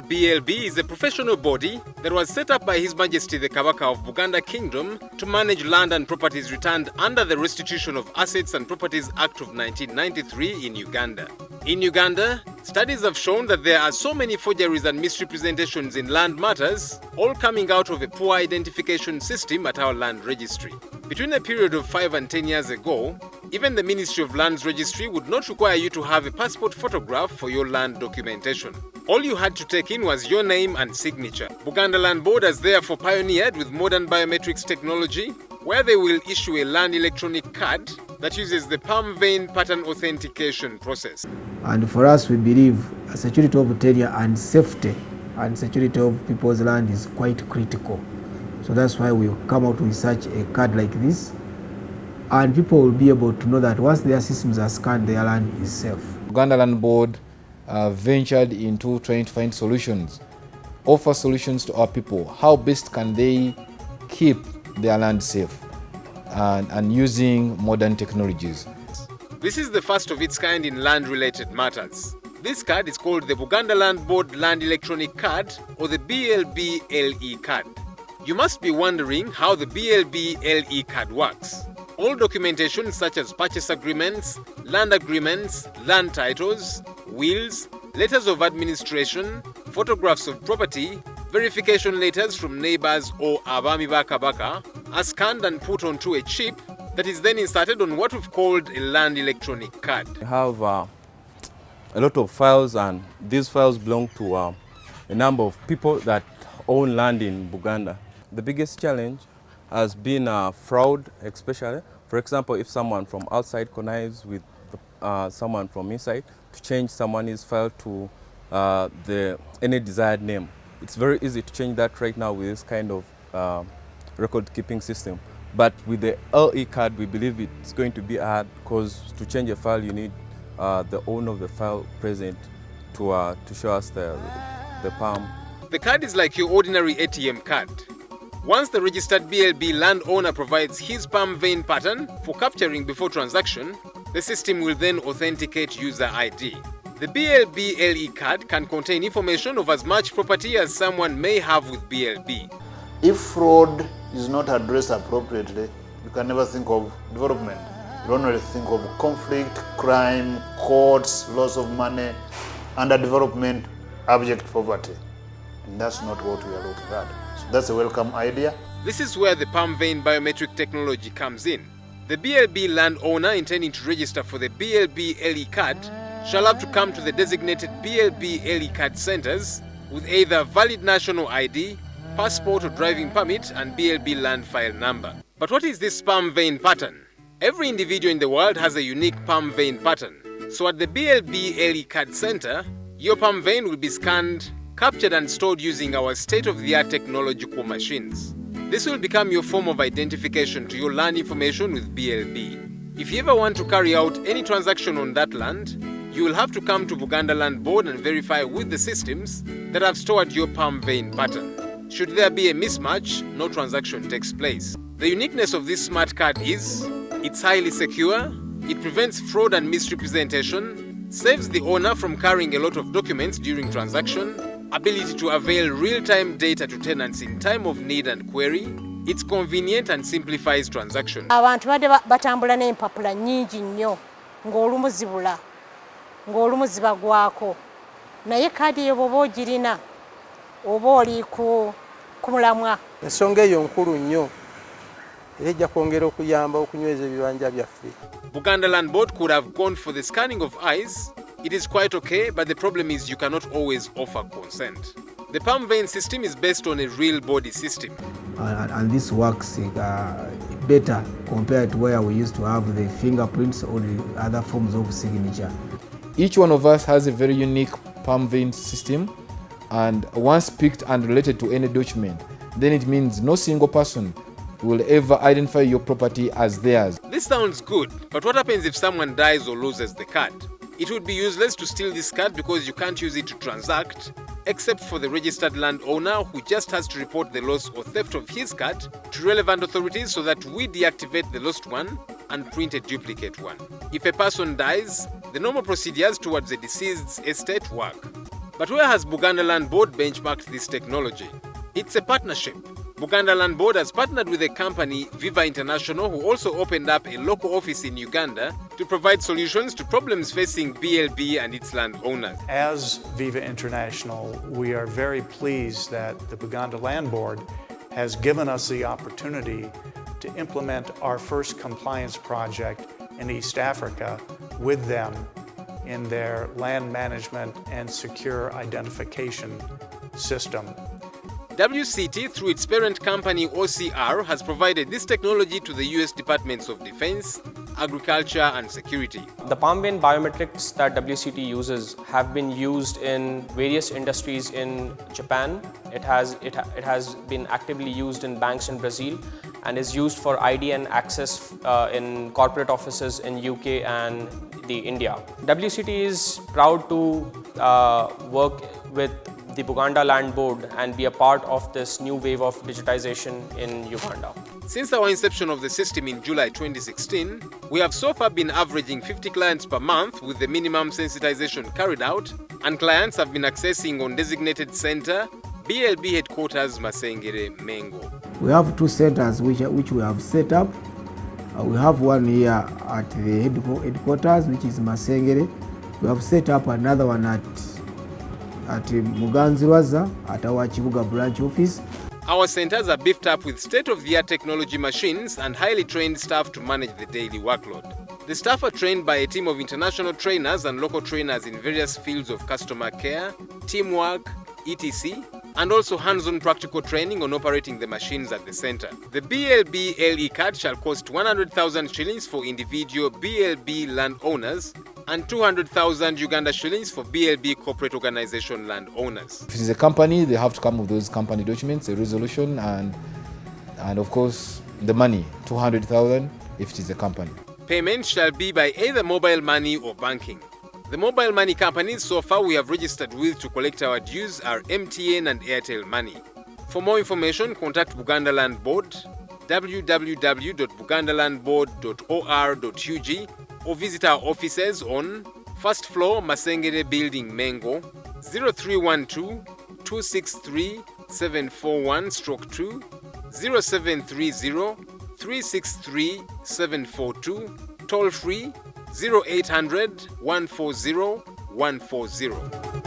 BLB is a professional body that was set up by His Majesty the Kabaka of Buganda Kingdom to manage land and properties returned under the Restitution of Assets and Properties Act of 1993 in Uganda. In Uganda, studies have shown that there are so many forgeries and misrepresentations in land matters, all coming out of a poor identification system at our land registry. Between a period of 5 and 10 years ago, even the Ministry of Lands Registry would not require you to have a passport photograph for your land documentation. All you had to take in was your name and signature. Buganda Land Board has therefore pioneered with modern biometrics technology, where they will issue a land electronic card that uses the palm vein pattern authentication process. And for us, we believe security of tenure and safety and security of people's land is quite critical. So that's why we come out with such a card like this, and people will be able to know that once their systems are scanned, their land is safe. Buganda Land Board ventured into trying to find solutions, offer solutions to our people. How best can they keep their land safe and using modern technologies. This is the first of its kind in land-related matters. This card is called the Buganda Land Board Land Electronic Card, or the BLB LE card. You must be wondering how the BLB LE card works. All documentation such as purchase agreements, land titles, wills, letters of administration, photographs of property, verification letters from neighbors or Abami Bakabaka are scanned and put onto a chip that is then inserted on what we've called a land electronic card. We have a lot of files, and these files belong to a number of people that own land in Buganda. The biggest challenge has been fraud, especially. For example, if someone from outside connives with someone from inside to change someone's file to any desired name. It's very easy to change that right now with this kind of record-keeping system. But with the LE card, we believe it's going to be hard, because to change a file, you need the owner of the file present to show us the palm. The card is like your ordinary ATM card. Once the registered BLB landowner provides his palm vein pattern for capturing before transaction, the system will then authenticate user ID. The BLB LE card can contain information of as much property as someone may have with BLB. If fraud is not addressed appropriately, you can never think of development. You only think of conflict, crime, courts, loss of money, underdevelopment, abject poverty. And that's not what we are looking at. So that's a welcome idea. This is where the palm vein biometric technology comes in. The BLB landowner intending to register for the BLB LE card shall have to come to the designated BLB LE card centers with either valid national ID, passport or driving permit, and BLB land file number. But what is this palm vein pattern? Every individual in the world has a unique palm vein pattern. So at the BLB LE card center, your palm vein will be scanned, captured and stored using our state-of-the-art technological machines. This will become your form of identification to your land information with BLB. If you ever want to carry out any transaction on that land, you will have to come to Buganda Land Board and verify with the systems that have stored your palm vein pattern. Should there be a mismatch, no transaction takes place. The uniqueness of this smart card is, it's highly secure, it prevents fraud and misrepresentation, saves the owner from carrying a lot of documents during transaction, ability to avail real-time data to tenants in time of need and query. It's convenient and simplifies transaction. Abantu badde batambula n'empapula nnyingi nnyo ng'olumu zibula ng'olumu zibagwako, naye kadi eyo bw'oba ogirina oba oli ku mulamwa. Ensonga eyo nkulu nnyo era ejja kwongera okuyamba okunyweza ebibanja byaffe. Buganda Land Board could have gone for the scanning of eyes. It is quite okay, but the problem is you cannot always offer consent. The palm vein system is based on a real body system. And this works better compared to where we used to have the fingerprints or the other forms of signature. Each one of us has a very unique palm vein system, and once picked and related to any document, then it means no single person will ever identify your property as theirs. This sounds good, but what happens if someone dies or loses the card? It would be useless to steal this card because you can't use it to transact, except for the registered landowner who just has to report the loss or theft of his card to relevant authorities so that we deactivate the lost one and print a duplicate one. If a person dies, the normal procedures towards the deceased's estate work. But where has Buganda Land Board benchmarked this technology? It's a partnership. Buganda Land Board has partnered with a company, ViVA International, who also opened up a local office in Uganda to provide solutions to problems facing BLB and its landowners. As ViVA International, we are very pleased that the Buganda Land Board has given us the opportunity to implement our first compliance project in East Africa with them in their land management and secure identification system. WCT, through its parent company OCR, has provided this technology to the US Departments of Defense, Agriculture and Security. The palm vein biometrics that WCT uses have been used in various industries in Japan. It has been actively used in banks in Brazil and is used for ID and access in corporate offices in UK and India. WCT is proud to work with the Buganda Land Board and be a part of this new wave of digitization in Uganda. Since our inception of the system in July 2016, we have so far been averaging 50 clients per month with the minimum sensitization carried out, and clients have been accessing on designated center, BLB headquarters Masengere, Mengo. We have 2 centers which we have set up. We have one here at the headquarters, which is Masengere. We have set up another one at Muganzirwaza at our Kibuga branch office. Our centers are beefed up with state-of-the-art technology machines and highly trained staff to manage the daily workload. The staff are trained by a team of international trainers and local trainers in various fields of customer care, teamwork, etc., and also hands-on practical training on operating the machines at the center. The BLB LE card shall cost 100,000 shillings for individual BLB landowners and 200,000 Uganda shillings for BLB corporate organization landowners. If it is a company, they have to come with those company documents, a resolution, and of course the money, 200,000 if it is a company. Payment shall be by either mobile money or banking. The mobile money companies so far we have registered with to collect our dues are MTN and Airtel Money. For more information, contact Buganda Land Board, www.bugandalandboard.or.ug, or visit our offices on first floor Masengere Building, Mengo, 0312 263 741/2, 0730 363 742, toll free 0800 140 140.